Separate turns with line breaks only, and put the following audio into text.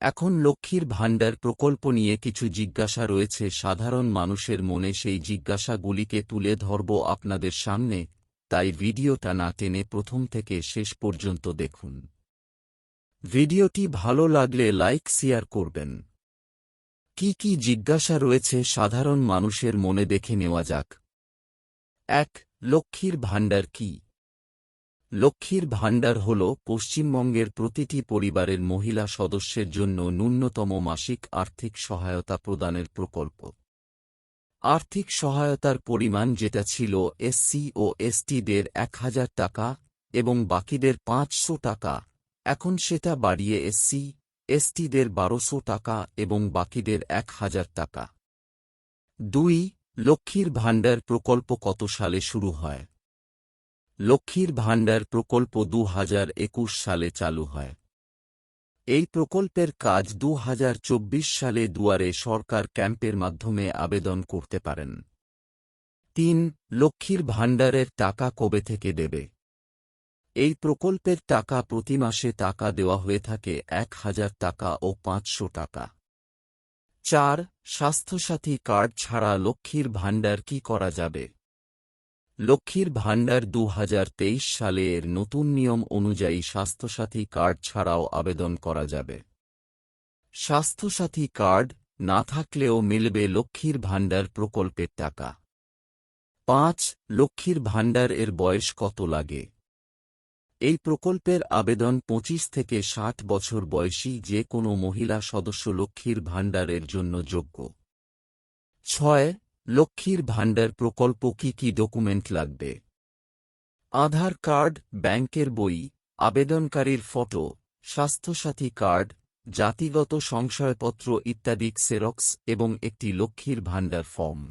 এখন লক্ষ্মীর ভাণ্ডার প্রকল্প নিয়ে কিছু জিজ্ঞাসা রয়েছে সাধারণ মানুষের মনে, সেই জিজ্ঞাসাগুলিকে তুলে ধরব আপনাদের সামনে, তাই ভিডিওটা না টেনে প্রথম থেকে শেষ পর্যন্ত দেখুন। ভিডিওটি ভালো লাগলে লাইক শেয়ার করবেন। কি কি জিজ্ঞাসা রয়েছে সাধারণ মানুষের মনে দেখে নেওয়া যাক। ১. লক্ষ্মীর ভাণ্ডার কি? লক্ষ্মীর ভাণ্ডার হল পশ্চিমবঙ্গের প্রতিটি পরিবারের মহিলা সদস্যের জন্য ন্যূনতম মাসিক আর্থিক সহায়তা প্রদানের প্রকল্প। আর্থিক সহায়তার পরিমাণ যেটা ছিল এসসি ও এসটিদের ১,০০০ টাকা এবং বাকিদের ৫০০ টাকা, এখন সেটা বাড়িয়ে এসসি এসটিদের ১২০০ টাকা এবং বাকিদের ১,০০০ টাকা। ২. লক্ষ্মীর ভাণ্ডার প্রকল্প কত সালে শুরু হয়? লক্ষ্মীর ভাণ্ডার প্রকল্প ২০২১ সালে চালু হয়। এই প্রকল্পের কাজ ২০২৪ সালে দুয়ারে সরকার ক্যাম্পের মাধ্যমে আবেদন করতে পারেন। ৩. লক্ষ্মীর ভাণ্ডারের টাকা কবে থেকে দেবে? এই প্রকল্পের টাকা প্রতি মাসে টাকা দেওয়া হয়ে থাকে ১,০০০ টাকা ও ৫০০ টাকা। ৪. স্বাস্থ্যসাথী কার্ড ছাড়া লক্ষ্মীর ভাণ্ডার কি করা যাবে? লক্ষ্মীর ভাণ্ডার ২০২৩ সালে এর নতুন নিয়ম অনুযায়ী স্বাস্থ্যসাথী কার্ড ছাড়াও আবেদন করা যাবে। স্বাস্থ্যসাথী কার্ড না থাকলেও মিলবে লক্ষ্মীর ভাণ্ডার প্রকল্পের টাকা। ৫. লক্ষ্মীর ভাণ্ডার এর বয়স কত লাগে? এই প্রকল্পের আবেদন ২৫ থেকে ৬০ বছর বয়সী যে কোনো মহিলা সদস্য লক্ষ্মীর ভাণ্ডারের জন্য যোগ্য। ৬. লক্ষ্মীর ভাণ্ডার প্রকল্প কি কি ডকুমেন্ট লাগবে? আধার কার্ড, ব্যাংকের বই, আবেদনকারীর ফটো, স্বাস্থ্যসাথী কার্ড, জাতিগত সংশয়পত্র ইত্যাদি জেরক্স এবং একটি লক্ষ্মীর ভাণ্ডার ফর্ম।